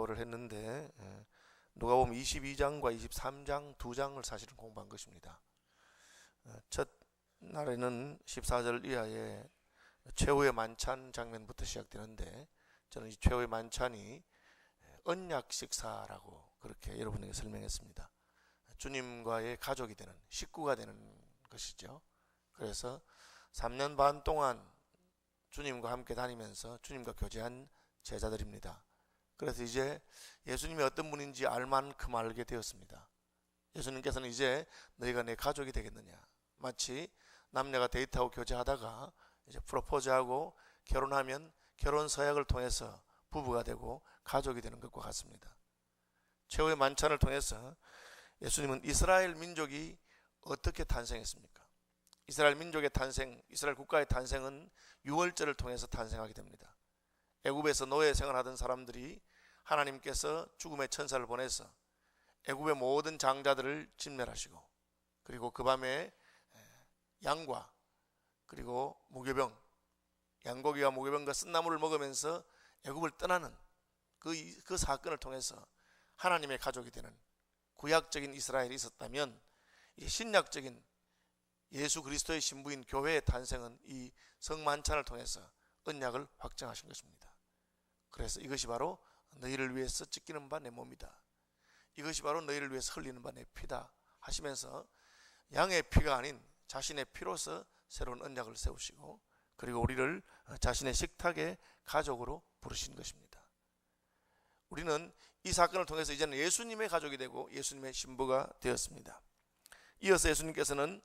를 했는데 누가복음 22장과 23장 두 장을 사실은 공부한 것입니다. 첫 날에는 14절 이하의 최후의 만찬 장면부터 시작되는데, 저는 이 최후의 만찬이 언약 식사라고 그렇게 여러분에게 설명했습니다. 주님과의 가족이 되는, 식구가 되는 것이죠. 그래서 3년 반 동안 주님과 함께 다니면서 주님과 교제한 제자들입니다. 그래서 이제 예수님이 어떤 분인지 알 만큼 알게 되었습니다. 예수님께서는 이제 너희가 내 가족이 되겠느냐, 마치 남녀가 데이트하고 교제하다가 이제 프로포즈하고 결혼하면 결혼 서약을 통해서 부부가 되고 가족이 되는 것과 같습니다. 최후의 만찬을 통해서 예수님은 이스라엘 민족이 어떻게 탄생했습니까? 이스라엘 민족의 탄생, 이스라엘 국가의 탄생은 유월절을 통해서 탄생하게 됩니다. 애굽에서 노예 생활하던 사람들이 하나님께서 죽음의 천사를 보내서 애굽의 모든 장자들을 진멸하시고, 그리고 그 밤에 양과 그리고 무교병, 양고기와 무교병과 쓴나물을 먹으면서 애굽을 떠나는 그 사건을 통해서 하나님의 가족이 되는 구약적인 이스라엘이 있었다면, 이 신약적인 예수 그리스도의 신부인 교회의 탄생은 이 성만찬을 통해서 언약을 확정하신 것입니다. 그래서 이것이 바로 너희를 위해서 찢기는 바 내 몸이다, 이것이 바로 너희를 위해서 흘리는 바 내 피다 하시면서 양의 피가 아닌 자신의 피로서 새로운 언약을 세우시고, 그리고 우리를 자신의 식탁의 가족으로 부르신 것입니다. 우리는 이 사건을 통해서 이제는 예수님의 가족이 되고 예수님의 신부가 되었습니다. 이어서 예수님께서는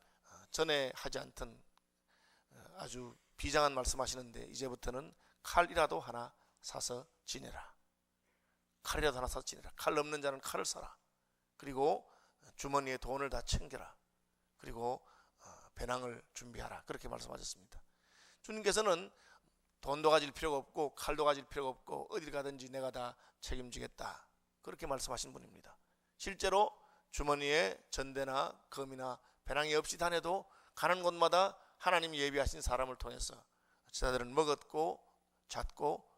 전에 하지 않던 아주 비장한 말씀하시는데, 이제부터는 칼이라도 하나 사서 지내라. 칼이라도 하나 사서 지내라. 칼 없는 자는 칼을 사라. 그리고 주머니에 돈을 다 챙겨라. 그리고 배낭을 준비하라. 그렇게 말씀하셨습니다. 주님께서는 돈도 가질 필요가 없고 칼도 가질 필요가 없고 어딜 가든지 내가 다 책임지겠다, 그렇게 말씀하신 분입니다. 실제로 주머니에 전대나 검이나 배낭이 없이 다녀도 가는 곳마다 하나님이 예비하신 사람을 통해서 제자들은 먹었고 잤고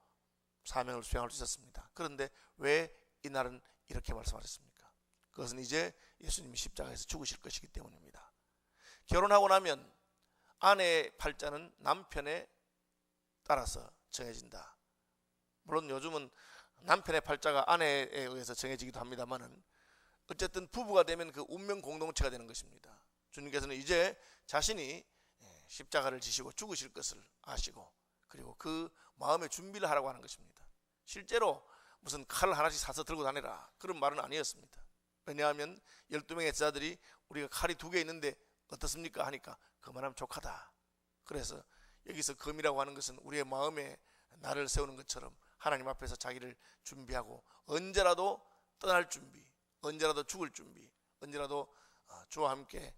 사명을 수행할 수 있었습니다. 그런데 왜 이날은 이렇게 말씀하셨습니까? 그것은 이제 예수님이 십자가에서 죽으실 것이기 때문입니다. 결혼하고 나면 아내의 팔자는 남편에 따라서 정해진다. 물론 요즘은 남편의 팔자가 아내에 의해서 정해지기도 합니다만은, 어쨌든 부부가 되면 그 운명 공동체가 되는 것입니다. 주님께서는 이제 자신이 십자가를 지시고 죽으실 것을 아시고, 그리고 그 마음의 준비를 하라고 하는 것입니다. 실제로 무슨 칼을 하나씩 사서 들고 다니라, 그런 말은 아니었습니다. 왜냐하면 12명의 제자들이 우리가 칼이 2개 있는데 어떻습니까 하니까 그만하면 족하다. 그래서 여기서 검이라고 하는 것은 우리의 마음에 나를 세우는 것처럼 하나님 앞에서 자기를 준비하고 언제라도 떠날 준비, 언제라도 죽을 준비, 언제라도 주와 함께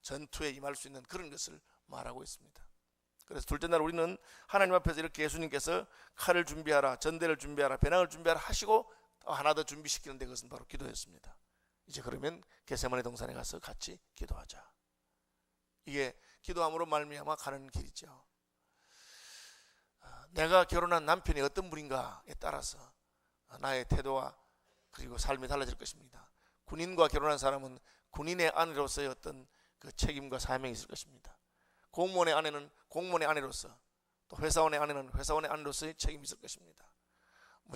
전투에 임할 수 있는 그런 것을 말하고 있습니다. 그래서 둘째 날 우리는 하나님 앞에서 이렇게 예수님께서 칼을 준비하라, 전대를 준비하라, 배낭을 준비하라 하시고 하나 더 준비시키는데, 그것은 바로 기도였습니다. 이제 그러면 겟세마네 동산에 가서 같이 기도하자. 이게 기도함으로 말미암아 가는 길이죠. 내가 결혼한 남편이 어떤 분인가에 따라서 나의 태도와 그리고 삶이 달라질 것입니다. 군인과 결혼한 사람은 군인의 아내로서의 어떤 그 책임과 사명이 있을 것입니다. 공무원의 아내는 공무원의 아내로서, 또 회사원의 아내는 회사원의 아내로서의 책임이 있을 것입니다.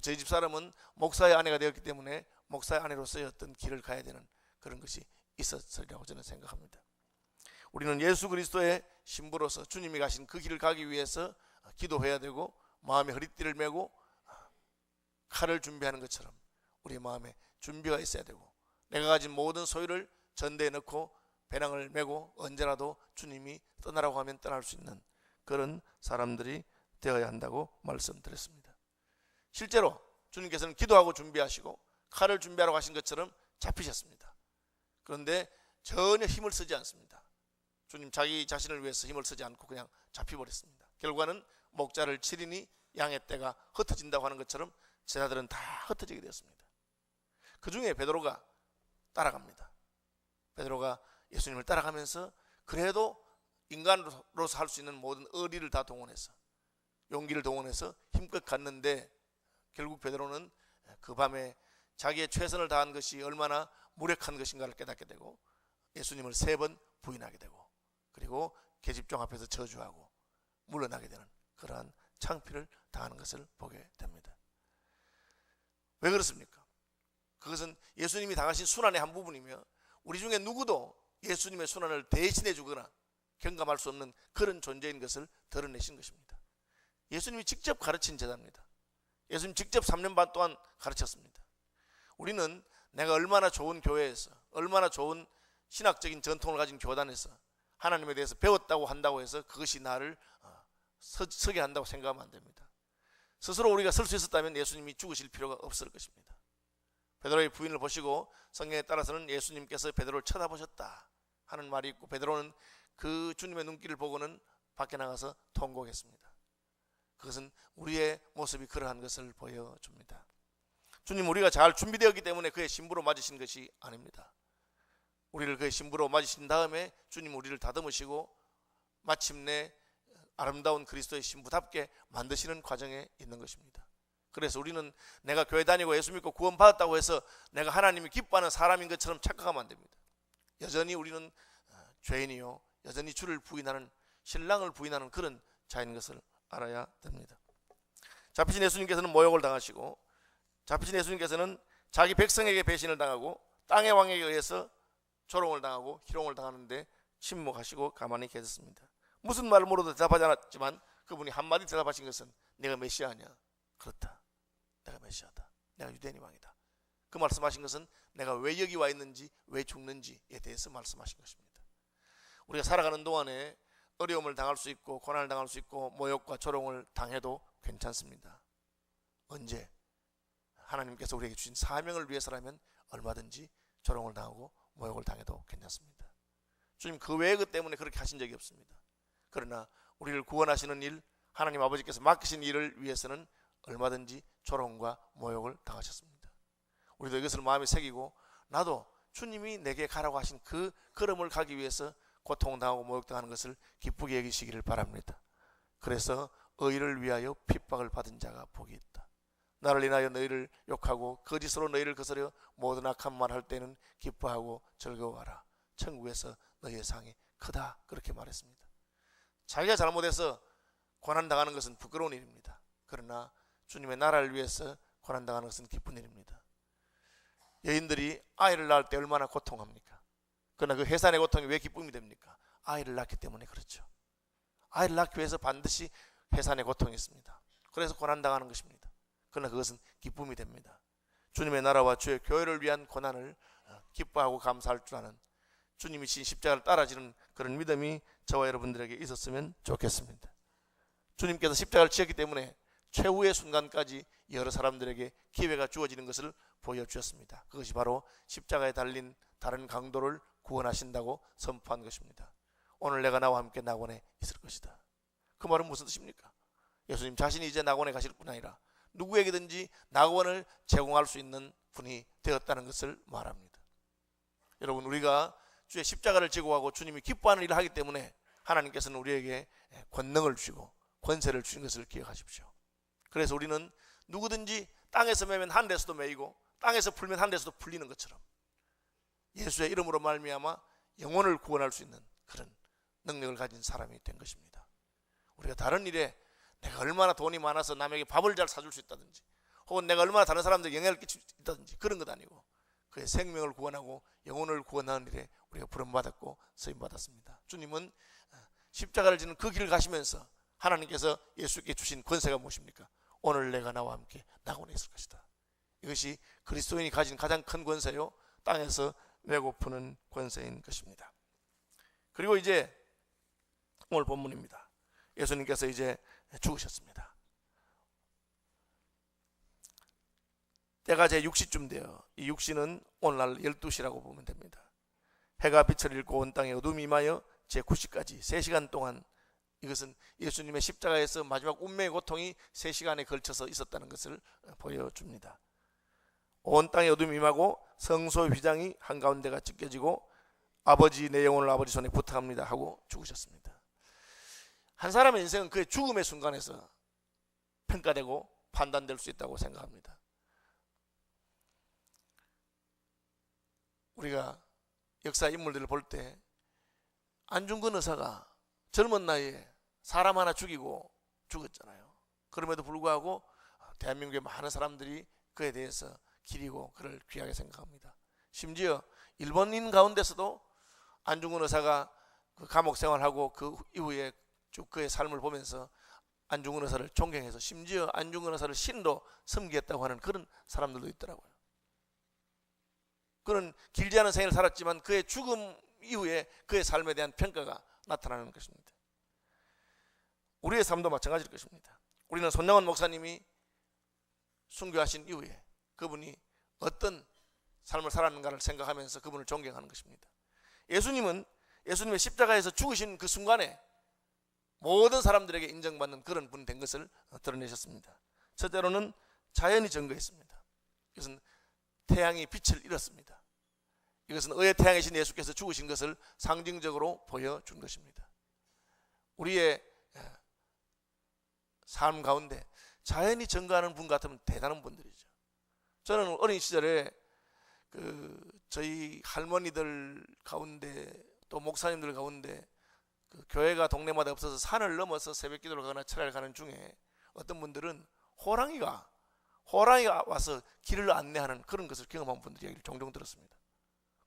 저희 집 사람은 목사의 아내가 되었기 때문에 목사의 아내로서의 어떤 길을 가야 되는 그런 것이 있었으리라고 저는 생각합니다. 우리는 예수 그리스도의 신부로서 주님이 가신 그 길을 가기 위해서 기도해야 되고, 마음에 허리띠를 메고 칼을 준비하는 것처럼 우리의 마음에 준비가 있어야 되고, 내가 가진 모든 소유를 전대에 넣고 배낭을 메고 언제라도 주님이 떠나라고 하면 떠날 수 있는 그런 사람들이 되어야 한다고 말씀드렸습니다. 실제로 주님께서는 기도하고 준비하시고 칼을 준비하러 가신 것처럼 잡히셨습니다. 그런데 전혀 힘을 쓰지 않습니다. 주님 자기 자신을 위해서 힘을 쓰지 않고 그냥 잡혀버렸습니다. 결과는 목자를 치리니 양의 떼가 흩어진다고 하는 것처럼 제자들은 다 흩어지게 되었습니다. 그 중에 베드로가 따라갑니다. 베드로가 예수님을 따라가면서 그래도 인간으로서 할 수 있는 모든 의리를 다 동원해서, 용기를 동원해서 힘껏 갔는데 결국 베드로는 그 밤에 자기의 최선을 다한 것이 얼마나 무력한 것인가를 깨닫게 되고 예수님을 3번 부인하게 되고 그리고 계집종 앞에서 저주하고 물러나게 되는 그러한 창피를 당하는 것을 보게 됩니다. 왜 그렇습니까? 그것은 예수님이 당하신 순환의 한 부분이며 우리 중에 누구도 예수님의 순환을 대신해 주거나 경감할 수 없는 그런 존재인 것을 드러내신 것입니다. 예수님이 직접 가르친 제자입니다. 예수님 직접 3년 반 동안 가르쳤습니다. 우리는 내가 얼마나 좋은 교회에서 얼마나 좋은 신학적인 전통을 가진 교단에서 하나님에 대해서 배웠다고 한다고 해서 그것이 나를 서게 한다고 생각하면 안 됩니다. 스스로 우리가 설 수 있었다면 예수님이 죽으실 필요가 없을 것입니다. 베드로의 부인을 보시고 성경에 따라서는 예수님께서 베드로를 쳐다보셨다 하는 말이 있고 베드로는 그 주님의 눈길을 보고는 밖에 나가서 통곡했습니다. 그것은 우리의 모습이 그러한 것을 보여줍니다. 주님 우리가 잘 준비되었기 때문에 그의 신부로 맞으신 것이 아닙니다. 우리를 그의 신부로 맞으신 다음에 주님 우리를 다듬으시고 마침내 아름다운 그리스도의 신부답게 만드시는 과정에 있는 것입니다. 그래서 우리는 내가 교회 다니고 예수 믿고 구원 받았다고 해서 내가 하나님이 기뻐하는 사람인 것처럼 착각하면 안 됩니다. 여전히 우리는 죄인이요 여전히 주를 부인하는 신랑을 부인하는 그런 자인 것을 알아야 됩니다. 잡히신 예수님께서는 모욕을 당하시고 잡히신 예수님께서는 자기 백성에게 배신을 당하고 땅의 왕에게 의해서 조롱을 당하고 희롱을 당하는데 침묵하시고 가만히 계셨습니다. 무슨 말을 물어도 대답하지 않았지만 그분이 한마디 대답하신 것은 내가 메시아냐? 그렇다. 내가 메시아다. 내가 유대인의 왕이다. 그 말씀하신 것은 내가 왜 여기 와 있는지 왜 죽는지에 대해서 말씀하신 것입니다. 우리가 살아가는 동안에 어려움을 당할 수 있고 고난을 당할 수 있고 모욕과 조롱을 당해도 괜찮습니다. 언제? 하나님께서 우리에게 주신 사명을 위해서라면 얼마든지 조롱을 당하고 모욕을 당해도 괜찮습니다. 주님 그 외의 것 때문에 그렇게 하신 적이 없습니다. 그러나 우리를 구원하시는 일, 하나님 아버지께서 맡기신 일을 위해서는 얼마든지 조롱과 모욕을 당하셨습니다. 우리도 이것을 마음에 새기고 나도 주님이 내게 가라고 하신 그 걸음을 가기 위해서 고통당하고 모욕당하는 것을 기쁘게 여기시기를 바랍니다. 그래서 의를 위하여 핍박을 받은 자가 복이 있다. 나를 인하여 너희를 욕하고 거짓으로 너희를 거스려 모든 악한 말 할 때는 기뻐하고 즐거워하라. 천국에서 너희의 상이 크다. 그렇게 말했습니다. 자기가 잘못해서 고난당하는 것은 부끄러운 일입니다. 그러나 주님의 나라를 위해서 고난당하는 것은 기쁜 일입니다. 여인들이 아이를 낳을 때 얼마나 고통합니까? 그러나 그 해산의 고통이 왜 기쁨이 됩니까? 아이를 낳기 때문에 그렇죠. 아이를 낳기 위해서 반드시 해산의 고통이 있습니다. 그래서 고난당하는 것입니다. 그러나 그것은 기쁨이 됩니다. 주님의 나라와 주의 교회를 위한 고난을 기뻐하고 감사할 줄 아는 주님이 진 십자가를 따라지는 그런 믿음이 저와 여러분들에게 있었으면 좋겠습니다. 주님께서 십자가를 지었기 때문에 최후의 순간까지 여러 사람들에게 기회가 주어지는 것을 보여주셨습니다. 그것이 바로 십자가에 달린 다른 강도를 구원하신다고 선포한 것입니다. 오늘 내가 나와 함께 낙원에 있을 것이다. 그 말은 무슨 뜻입니까? 예수님 자신이 이제 낙원에 가실 뿐 아니라 누구에게든지 낙원을 제공할 수 있는 분이 되었다는 것을 말합니다. 여러분 우리가 주의 십자가를 지고 가고 주님이 기뻐하는 일을 하기 때문에 하나님께서는 우리에게 권능을 주시고 권세를 주신 것을 기억하십시오. 그래서 우리는 누구든지 땅에서 매면 하늘에서도 매이고 땅에서 풀면 하늘에서도 풀리는 것처럼 예수의 이름으로 말미암아 영혼을 구원할 수 있는 그런 능력을 가진 사람이 된 것입니다. 우리가 다른 일에 내가 얼마나 돈이 많아서 남에게 밥을 잘 사줄 수 있다든지 혹은 내가 얼마나 다른 사람들에게 영향을 끼칠 수 있다든지 그런 것 아니고 그의 생명을 구원하고 영혼을 구원하는 일에 우리가 부름받았고 쓰임받았습니다. 주님은 십자가를 지는 그 길을 가시면서 하나님께서 예수께 주신 권세가 무엇입니까? 오늘 내가 나와 함께 낙원에 있을 것이다. 이것이 그리스도인이 가진 가장 큰 권세요 땅에서 메고 푸는 권세인 것입니다. 그리고 이제 오늘 본문입니다. 예수님께서 이제 죽으셨습니다. 때가 제 6시쯤 돼요. 이 6시는 오늘날 12시라고 보면 됩니다. 해가 빛을 잃고 온 땅에 어둠이 임하여 제 9시까지 3시간 동안 이것은 예수님의 십자가에서 마지막 운명의 고통이 3시간에 걸쳐서 있었다는 것을 보여줍니다. 온 땅에 어둠이 임하고 성소 휘장이 한가운데가 찢겨지고 아버지 내 영혼을 아버지 손에 부탁합니다 하고 죽으셨습니다. 한 사람의 인생은 그의 죽음의 순간에서 평가되고 판단될 수 있다고 생각합니다. 우리가 역사 인물들을 볼 때 안중근 의사가 젊은 나이에 사람 하나 죽이고 죽었잖아요. 그럼에도 불구하고 대한민국의 많은 사람들이 그에 대해서 기리고 그를 귀하게 생각합니다. 심지어 일본인 가운데서도 안중근 의사가 그 감옥 생활하고 그 이후에 쭉 그의 삶을 보면서 안중근 의사를 존경해서 심지어 안중근 의사를 신으로 섬기겠다고 하는 그런 사람들도 있더라고요. 그는 길지 않은 생을 살았지만 그의 죽음 이후에 그의 삶에 대한 평가가 나타나는 것입니다. 우리의 삶도 마찬가지일 것입니다. 우리는 손영원 목사님이 순교하신 이후에 그분이 어떤 삶을 살았는가를 생각하면서 그분을 존경하는 것입니다. 예수님은 예수님의 십자가에서 죽으신 그 순간에 모든 사람들에게 인정받는 그런 분 된 것을 드러내셨습니다. 첫째로는 자연이 증거했습니다. 이것은 태양이 빛을 잃었습니다. 이것은 의의 태양이신 예수께서 죽으신 것을 상징적으로 보여준 것입니다. 우리의 삶 가운데 자연이 증거하는 분 같으면 대단한 분들이죠. 저는 어린 시절에 저희 할머니들 가운데 또 목사님들 가운데 그 교회가 동네마다 없어서 산을 넘어서 새벽 기도를 가거나 철야를 가는 중에 어떤 분들은 호랑이가 와서 길을 안내하는 그런 것을 경험한 분들 이야기를 종종 들었습니다.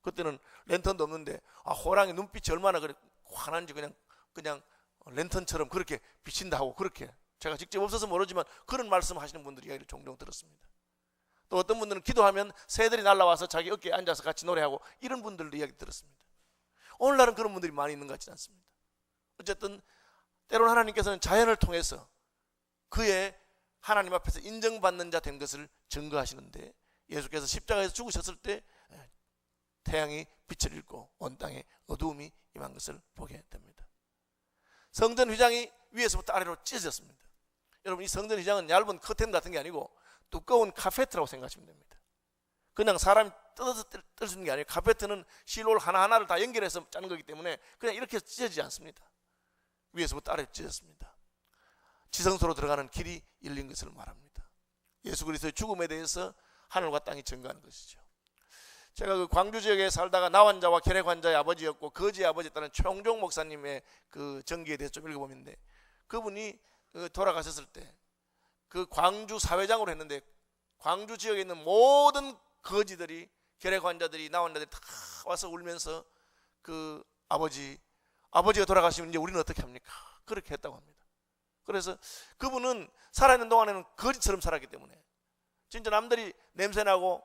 그때는 랜턴도 없는데 호랑이 눈빛이 얼마나 그래 환한지 그냥 랜턴처럼 그렇게 비친다 하고 그렇게 제가 직접 없어서 모르지만 그런 말씀하시는 분들 이야기를 종종 들었습니다. 또 어떤 분들은 기도하면 새들이 날아와서 자기 어깨에 앉아서 같이 노래하고 이런 분들도 이야기 들었습니다. 오늘날은 그런 분들이 많이 있는 것 같지는 않습니다. 어쨌든 때로는 하나님께서는 자연을 통해서 그의 하나님 앞에서 인정받는 자 된 것을 증거하시는데 예수께서 십자가에서 죽으셨을 때 태양이 빛을 잃고 온 땅에 어두움이 임한 것을 보게 됩니다. 성전 휘장이 위에서부터 아래로 찢어졌습니다. 여러분, 이 성전 휘장은 얇은 커튼 같은 게 아니고 두꺼운 카페트라고 생각하시면 됩니다. 그냥 사람이 뜯어서 뜰 수 있는 게 아니에요. 카페트는 실롤 하나하나를 다 연결해서 짜는 거기 때문에 그냥 이렇게 찢어지지 않습니다. 위에서부터 아래로 찢어졌습니다. 지성소로 들어가는 길이 열린 것을 말합니다. 예수 그리스도의 죽음에 대해서 하늘과 땅이 증거하는 것이죠. 제가 그 광주 지역에 살다가 나환자와 결핵환자의 아버지였고 거지의 아버지였다는 최홍종 목사님의 그 전기에 대해서 좀 읽어보는데 그분이 돌아가셨을 때 그 광주 사회장으로 했는데 광주 지역에 있는 모든 거지들이 결핵환자들이 나환자들이 다 와서 울면서 그 아버지가 돌아가시면 이제 우리는 어떻게 합니까? 그렇게 했다고 합니다. 그래서 그분은 살아있는 동안에는 거지처럼 살았기 때문에 진짜 남들이 냄새나고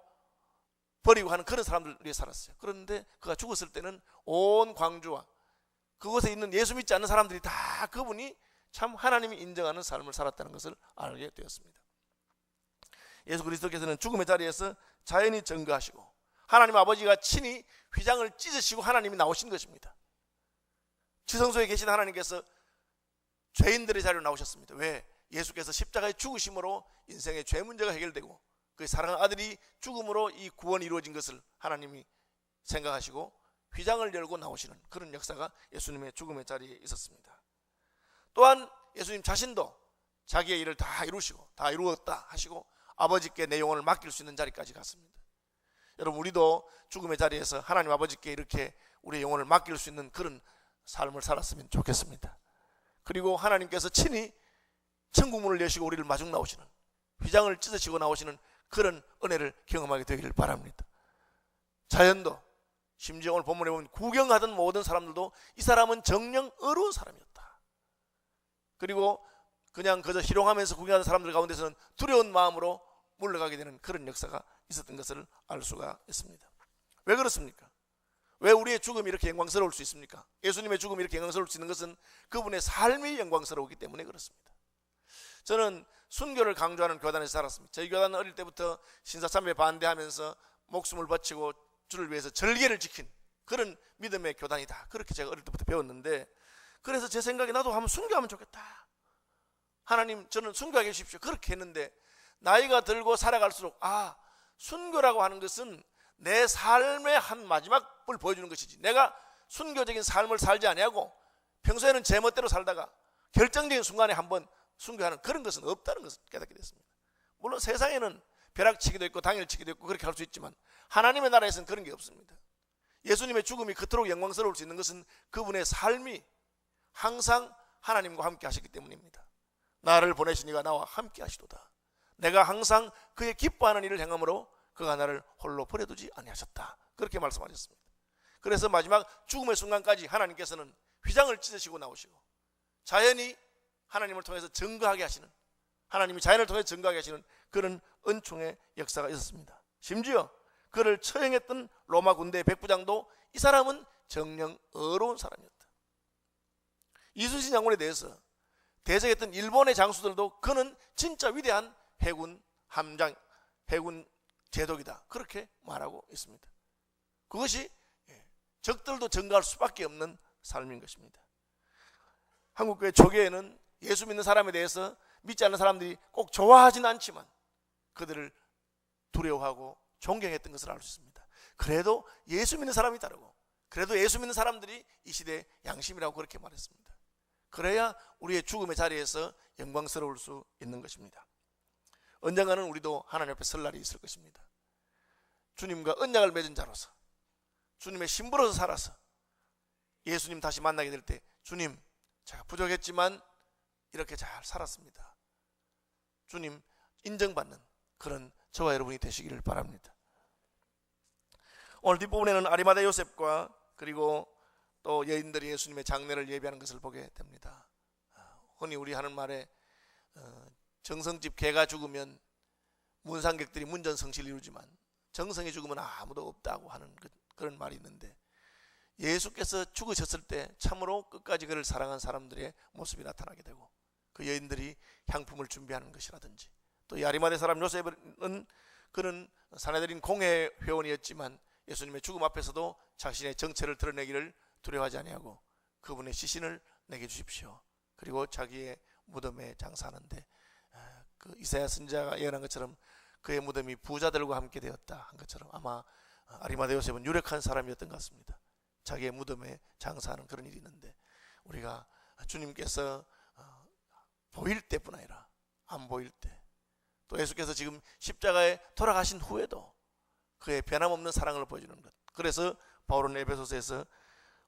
버리고 하는 그런 사람들 위해 살았어요. 그런데 그가 죽었을 때는 온 광주와 그곳에 있는 예수 믿지 않는 사람들이 다 그분이 참 하나님이 인정하는 삶을 살았다는 것을 알게 되었습니다. 예수 그리스도께서는 죽음의 자리에서 자연히 증거하시고 하나님 아버지가 친히 휘장을 찢으시고 하나님이 나오신 것입니다. 지성소에 계신 하나님께서 죄인들의 자리로 나오셨습니다. 왜? 예수께서 십자가의 죽으심으로 인생의 죄 문제가 해결되고 그의 사랑하는 아들이 죽음으로 이 구원이 이루어진 것을 하나님이 생각하시고 휘장을 열고 나오시는 그런 역사가 예수님의 죽음의 자리에 있었습니다. 또한 예수님 자신도 자기의 일을 다 이루시고 다 이루었다 하시고 아버지께 내 영혼을 맡길 수 있는 자리까지 갔습니다. 여러분, 우리도 죽음의 자리에서 하나님 아버지께 이렇게 우리의 영혼을 맡길 수 있는 그런 삶을 살았으면 좋겠습니다. 그리고 하나님께서 친히 천국문을 여시고 우리를 마중 나오시는 휘장을 찢으시고 나오시는 그런 은혜를 경험하게 되기를 바랍니다. 자연도 심지어 오늘 본문에 보면 구경하던 모든 사람들도 이 사람은 정녕 어려운 사람이었다. 그리고 그냥 그저 희롱하면서 구경하는 사람들 가운데서는 두려운 마음으로 물러가게 되는 그런 역사가 있었던 것을 알 수가 있습니다. 왜 그렇습니까? 왜 우리의 죽음이 이렇게 영광스러울 수 있습니까? 예수님의 죽음이 이렇게 영광스러울 수 있는 것은 그분의 삶이 영광스러우기 때문에 그렇습니다. 저는 순교를 강조하는 교단에서 살았습니다. 저희 교단은 어릴 때부터 신사참배에 반대하면서 목숨을 바치고 주를 위해서 절개를 지킨 그런 믿음의 교단이다. 그렇게 제가 어릴 때부터 배웠는데 그래서 제 생각에 나도 한번 순교하면 좋겠다. 하나님, 저는 순교하게 해주십시오. 그렇게 했는데 나이가 들고 살아갈수록 순교라고 하는 것은 내 삶의 한 마지막을 보여주는 것이지 내가 순교적인 삶을 살지 아니하고 평소에는 제 멋대로 살다가 결정적인 순간에 한번 순교하는 그런 것은 없다는 것을 깨닫게 됐습니다. 물론 세상에는 벼락치기도 있고 당일치기도 있고 그렇게 할 수 있지만 하나님의 나라에서는 그런 게 없습니다. 예수님의 죽음이 그토록 영광스러울 수 있는 것은 그분의 삶이 항상 하나님과 함께 하셨기 때문입니다. 나를 보내신 이가 나와 함께 하시도다. 내가 항상 그의 기뻐하는 일을 행함으로 그가 나를 홀로 버려두지 아니하셨다. 그렇게 말씀하셨습니다. 그래서 마지막 죽음의 순간까지 하나님께서는 휘장을 찢으시고 나오시고 자연이 하나님을 통해서 증거하게 하시는, 하나님이 자연을 통해서 증거하게 하시는 그런 은총의 역사가 있었습니다. 심지어 그를 처형했던 로마 군대의 백부장도 이 사람은 정령 어려운 사람이었다. 이순신 장군에 대해서 대적했던 일본의 장수들도 그는 진짜 위대한 해군 함장, 해군 제독이다, 그렇게 말하고 있습니다. 그것이 적들도 증가할 수밖에 없는 삶인 것입니다. 한국교회 초기에는 예수 믿는 사람에 대해서 믿지 않는 사람들이 꼭 좋아하지는 않지만 그들을 두려워하고 존경했던 것을 알 수 있습니다. 그래도 예수 믿는 사람이 다르고, 그래도 예수 믿는 사람들이 이 시대의 양심이라고 그렇게 말했습니다. 그래야 우리의 죽음의 자리에서 영광스러울 수 있는 것입니다. 언젠가는 우리도 하나님 앞에 설 날이 있을 것입니다. 주님과 언약을 맺은 자로서, 주님의 신부로서 살아서 예수님 다시 만나게 될 때, 주님, 제가 부족했지만 이렇게 잘 살았습니다, 주님 인정받는 그런 저와 여러분이 되시기를 바랍니다. 오늘 뒷부분에는 아리마대 요셉과 그리고 또 여인들이 예수님의 장례를 예비하는 것을 보게 됩니다. 흔히 우리 하는 말에 정성집 개가 죽으면 문상객들이 문전성시를 이루지만 정성이 죽으면 아무도 없다고 하는 그런 말이 있는데, 예수께서 죽으셨을 때 참으로 끝까지 그를 사랑한 사람들의 모습이 나타나게 되고 그 여인들이 향품을 준비하는 것이라든지, 또 이 아리마대 사람 요셉은 그는 사내들인 공회 회원이었지만 예수님의 죽음 앞에서도 자신의 정체를 드러내기를 두려워하지 아니하고 그분의 시신을 내게 주십시오, 그리고 자기의 무덤에 장사하는데 그 이사야 선지자가 예언한 것처럼 그의 무덤이 부자들과 함께 되었다 한 것처럼 아마 아리마대 요셉은 유력한 사람이었던 것 같습니다. 자기의 무덤에 장사하는 그런 일이 있는데, 우리가 주님께서 보일 때뿐 아니라 안 보일 때, 또 예수께서 지금 십자가에 돌아가신 후에도 그의 변함없는 사랑을 보여주는 것, 그래서 바울은 에베소서에서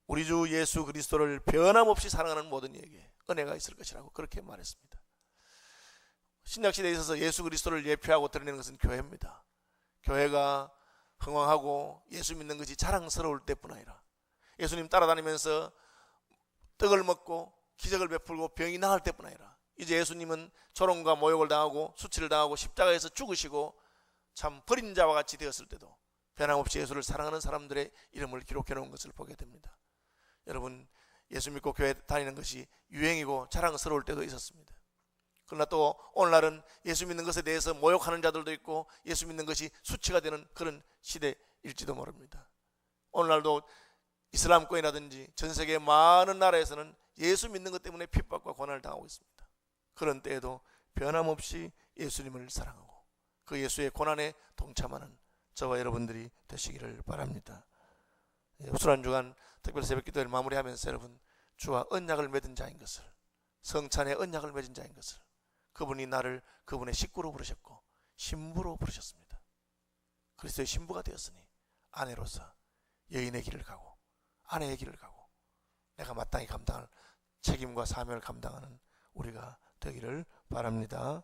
우리 주 예수 그리스도를 변함없이 사랑하는 모든 이에게 은혜가 있을 것이라고 그렇게 말했습니다. 신약시대에 있어서 예수 그리스도를 예표하고 드러내는 것은 교회입니다. 교회가 흥왕하고 예수 믿는 것이 자랑스러울 때뿐 아니라 예수님 따라다니면서 떡을 먹고 기적을 베풀고 병이 나을 때뿐 아니라 이제 예수님은 조롱과 모욕을 당하고 수치를 당하고 십자가에서 죽으시고 참 버린 자와 같이 되었을 때도 변함없이 예수를 사랑하는 사람들의 이름을 기록해 놓은 것을 보게 됩니다. 여러분, 예수 믿고 교회 다니는 것이 유행이고 자랑스러울 때도 있었습니다. 그러나 또 오늘날은 예수 믿는 것에 대해서 모욕하는 자들도 있고 예수 믿는 것이 수치가 되는 그런 시대일지도 모릅니다. 오늘날도 이슬람권이라든지 전 세계 많은 나라에서는 예수 믿는 것 때문에 핍박과 고난을 당하고 있습니다. 그런 때에도 변함없이 예수님을 사랑하고 그 예수의 고난에 동참하는 저와 여러분들이 되시기를 바랍니다. 우수한 주간 특별 새벽 기도를 마무리하면서 여러분, 주와 언약을 맺은 자인 것을, 성찬의 언약을 맺은 자인 것을, 그분이 나를 그분의 식구로 부르셨고 신부로 부르셨습니다. 그리스도의 신부가 되었으니 아내로서 여인의 길을 가고 아내의 길을 가고 내가 마땅히 감당할 책임과 사명을 감당하는 우리가 되기를 바랍니다.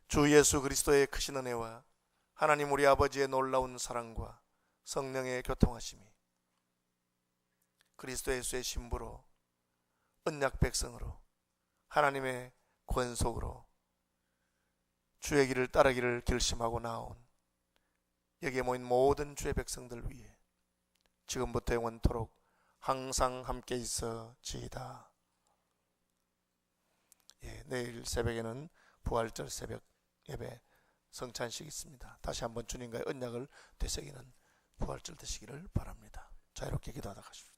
주 예수 그리스도의 크신 은혜와 하나님 우리 아버지의 놀라운 사랑과 성령의 교통하심이 그리스도 예수의 신부로 언약 백성으로 하나님의 권속으로 주의 길을 따르기를 결심하고 나온 여기에 모인 모든 주의 백성들 위해 지금부터 영원토록 항상 함께 있어지이다. 내일 새벽에는 부활절 새벽 예배 성찬식 있습니다. 다시 한번 주님과의 언약을 되새기는 부활절 되시기를 바랍니다. 자유롭게 기도하다 가십시오.